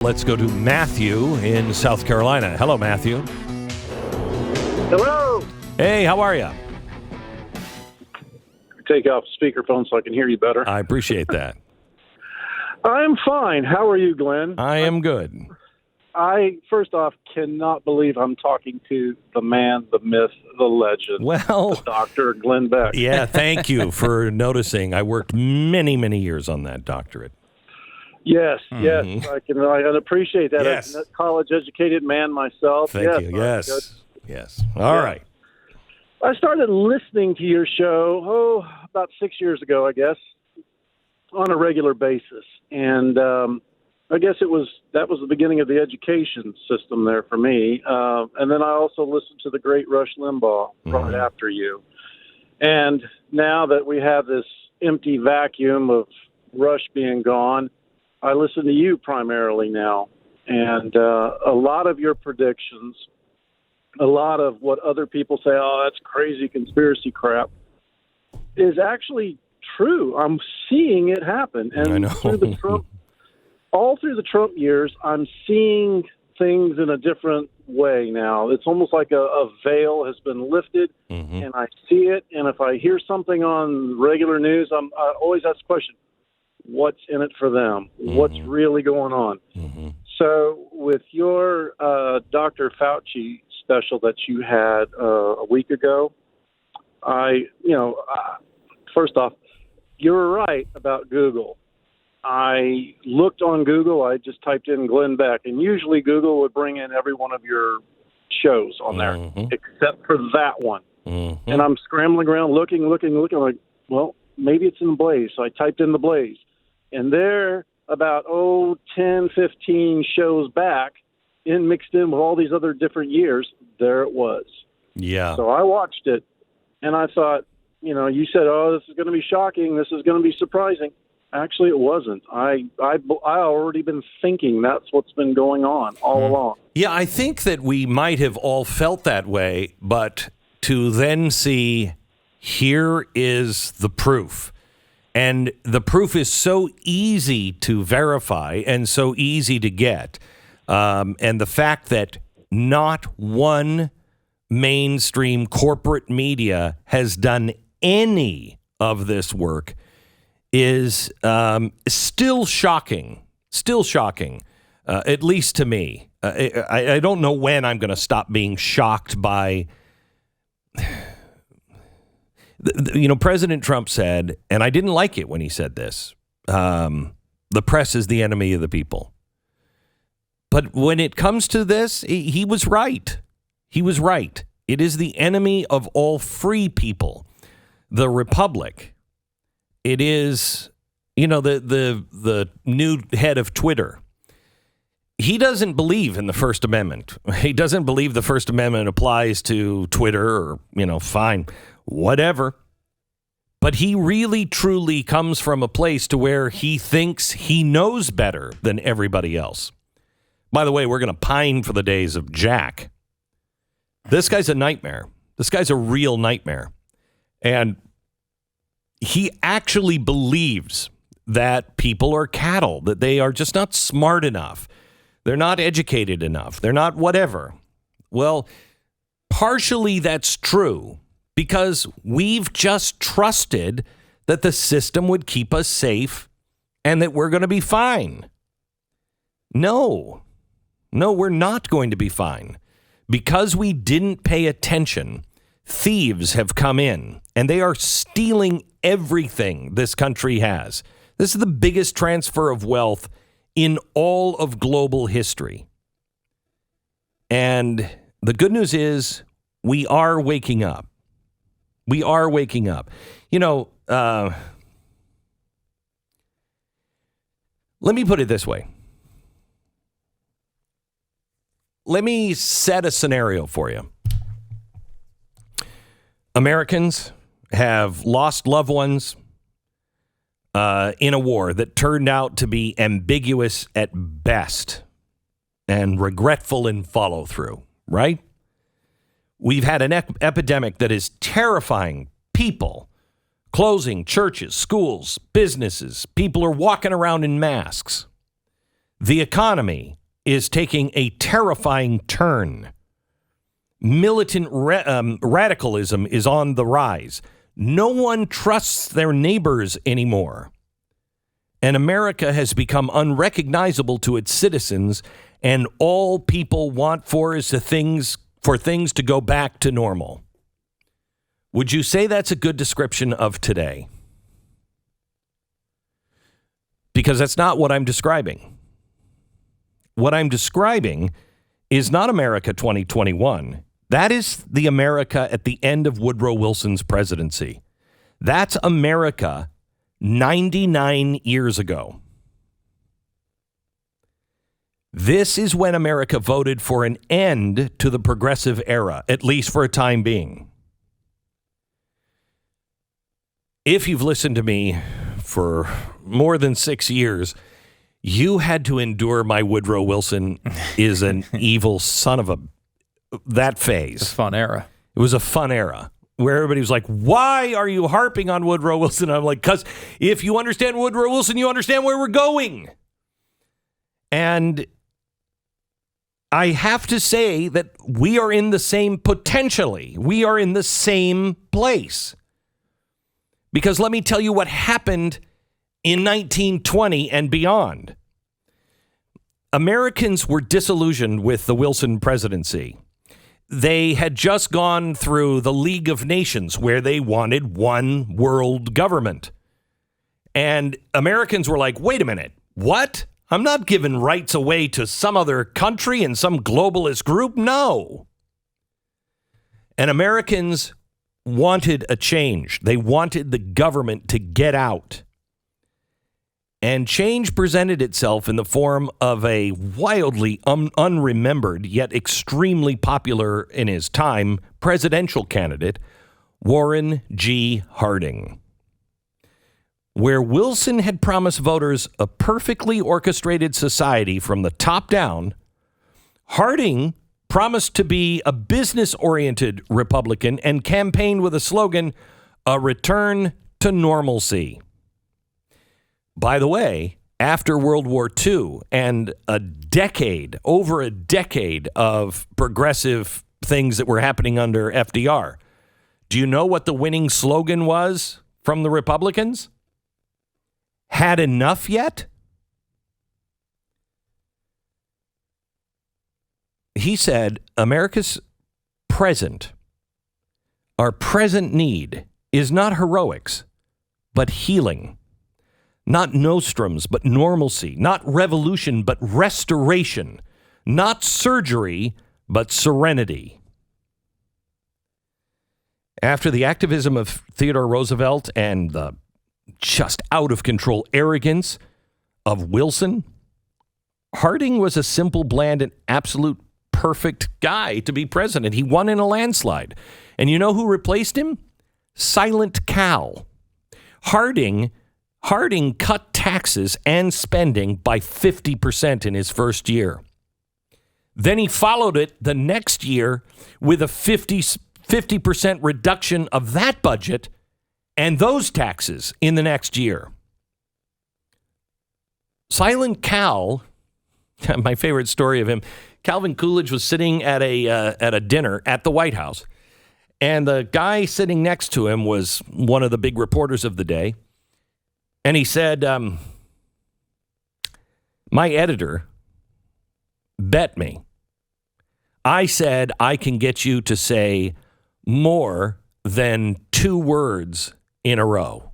Let's go to Matthew in South Carolina. Hello, Matthew. Hello. Hey, how are you? Take off speakerphone so I can hear you better. I appreciate that. I'm fine. How are you, Glenn? I am good. I, first off, cannot believe I'm talking to the man, the myth, the legend, Well, Dr. Glenn Beck. Yeah, thank you for noticing. I worked many, many years on that doctorate. Yes, yes, I can appreciate that. Yes. As a college-educated man myself. Thank you. Yes. All right. I started listening to your show, about 6 years ago, I guess, on a regular basis. And I guess that was the beginning of the education system there for me. And then I also listened to the great Rush Limbaugh right after you. And now that we have this empty vacuum of Rush being gone, I listen to you primarily now. And a lot of your predictions, a lot of what other people say, oh, that's crazy conspiracy crap, is actually true. I'm seeing it happen. And I know. all through the Trump years, I'm seeing things in a different way now. It's almost like a veil has been lifted, and I see it. And if I hear something on regular news, I always ask the question, what's in it for them? What's really going on? So with your Dr. Fauci special that you had a week ago, first off, you were right about Google. I looked on Google. I just typed in Glenn Beck, and usually Google would bring in every one of your shows on there, except for that one. And I'm scrambling around, looking. I'm like, well, maybe it's in the Blaze. So I typed in the Blaze. And there, about 10, 15 shows back, mixed in with all these other different years, there it was. Yeah. So I watched it, and I thought, you said, oh, this is going to be shocking. This is going to be surprising. Actually, it wasn't. I already been thinking that's what's been going on all along. Yeah, I think that we might have all felt that way, but to then see, here is the proof. And the proof is so easy to verify and so easy to get. And the fact that not one mainstream corporate media has done any of this work is still shocking. Still shocking, at least to me. I don't know when I'm going to stop being shocked by... President Trump said, and I didn't like it when he said this, the press is the enemy of the people. But when it comes to this, he was right. He was right. It is the enemy of all free people. The Republic. It is, the new head of Twitter. He doesn't believe in the First Amendment. He doesn't believe the First Amendment applies to Twitter or, fine, whatever. But he really, truly comes from a place to where he thinks he knows better than everybody else. By the way, we're going to pine for the days of Jack. This guy's a nightmare. This guy's a real nightmare. And he actually believes that people are cattle, that they are just not smart enough. They're not educated enough. They're not whatever. Well, partially that's true because we've just trusted that the system would keep us safe and that we're going to be fine. No, we're not going to be fine. Because we didn't pay attention, thieves have come in and they are stealing everything this country has. This is the biggest transfer of wealth in all of global history. And the good news is we are waking up. We are waking up. Let me put it this way. Let me set a scenario for you. Americans have lost loved ones in a war that turned out to be ambiguous at best and regretful in follow through, right? We've had an epidemic that is terrifying people, closing churches, schools, businesses. People are walking around in masks. The economy is taking a terrifying turn. Militant radicalism is on the rise. No one trusts their neighbors anymore. And America has become unrecognizable to its citizens, and all people want for things to go back to normal. Would you say that's a good description of today? Because that's not what I'm describing. What I'm describing is not America 2021. That is the America at the end of Woodrow Wilson's presidency. That's America 99 years ago. This is when America voted for an end to the progressive era, at least for a time being. If you've listened to me for more than 6 years, you had to endure my Woodrow Wilson is an evil son of a... that phase. It's a fun era. It was a fun era where everybody was like, why are you harping on Woodrow Wilson? I'm like, because if you understand Woodrow Wilson, you understand where we're going. And I have to say that we are in the same, potentially, we are in the same place. Because let me tell you what happened in 1920 and beyond. Americans were disillusioned with the Wilson presidency. They had just gone through the League of Nations, where they wanted one world government. And Americans were like, wait a minute, what? I'm not giving rights away to some other country and some globalist group. No. And Americans wanted a change. They wanted the government to get out. And change presented itself in the form of a wildly unremembered, yet extremely popular in his time, presidential candidate, Warren G. Harding. Where Wilson had promised voters a perfectly orchestrated society from the top down, Harding promised to be a business-oriented Republican and campaigned with a slogan, "A return to normalcy." By the way, after World War II and over a decade of progressive things that were happening under FDR, do you know what the winning slogan was from the Republicans? Had enough yet? He said, America's our present need is not heroics, but healing. Not nostrums, but normalcy. Not revolution, but restoration. Not surgery, but serenity. After the activism of Theodore Roosevelt and the just out-of-control arrogance of Wilson, Harding was a simple, bland, and absolute perfect guy to be president. He won in a landslide. And you know who replaced him? Silent Cal. Harding cut taxes and spending by 50% in his first year. Then he followed it the next year with a 50% reduction of that budget and those taxes in the next year. Silent Cal, my favorite story of him, Calvin Coolidge was sitting at a dinner at the White House, and the guy sitting next to him was one of the big reporters of the day. And he said, my editor bet me. I said I can get you to say more than 2 words in a row.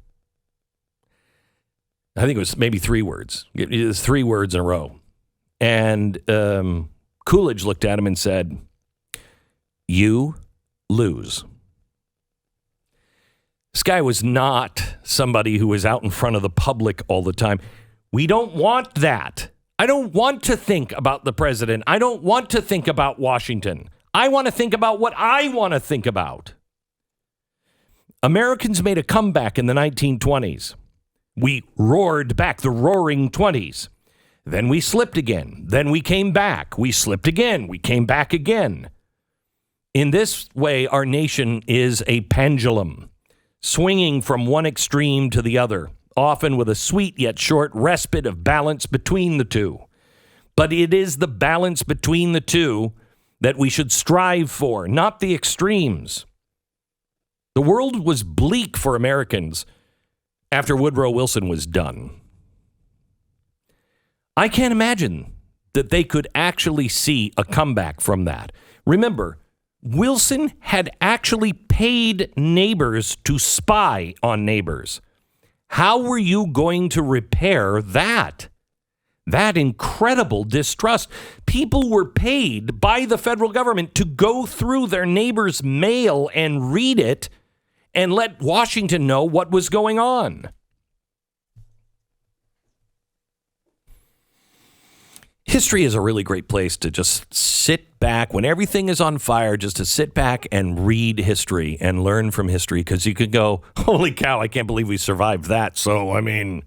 I think it was maybe 3 words. It was 3 words in a row. And Coolidge looked at him and said, "You lose." This guy was not somebody who was out in front of the public all the time. We don't want that. I don't want to think about the president. I don't want to think about Washington. I want to think about what I want to think about. Americans made a comeback in the 1920s. We roared back, the roaring 20s. Then we slipped again. Then we came back. We slipped again. We came back again. In this way, our nation is a pendulum, swinging from one extreme to the other, often with a sweet yet short respite of balance between the two. But it is the balance between the two that we should strive for, not the extremes. The world was bleak for Americans after Woodrow Wilson was done. I can't imagine that they could actually see a comeback from that. Remember, Wilson had actually paid neighbors to spy on neighbors. How were you going to repair that? That incredible distrust. People were paid by the federal government to go through their neighbors' mail and read it and let Washington know what was going on. History is a really great place to just sit back when everything is on fire, just to sit back and read history and learn from history, because you could go, holy cow, I can't believe we survived that. So, I mean,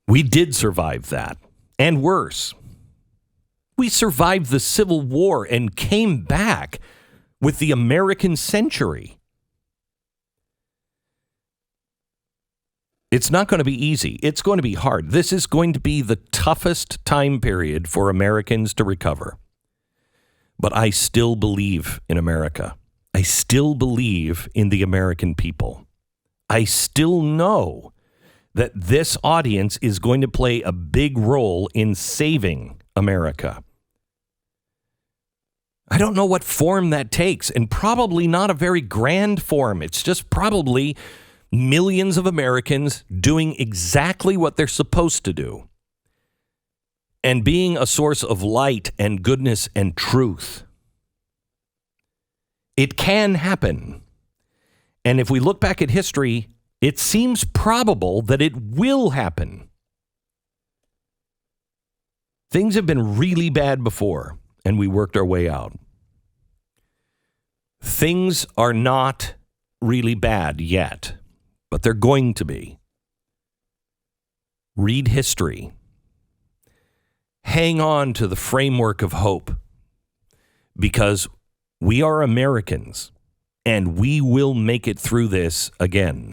we did survive that, and worse. We survived the Civil War and came back with the American century. It's not going to be easy. It's going to be hard. This is going to be the toughest time period for Americans to recover. But I still believe in America. I still believe in the American people. I still know that this audience is going to play a big role in saving America. I don't know what form that takes, and probably not a very grand form. It's just probably millions of Americans doing exactly what they're supposed to do and being a source of light and goodness and truth. It can happen. And if we look back at history, it seems probable that it will happen. Things have been really bad before, and we worked our way out. Things are not really bad yet, but they're going to be. Read history. Hang on to the framework of hope, because we are Americans and we will make it through this again.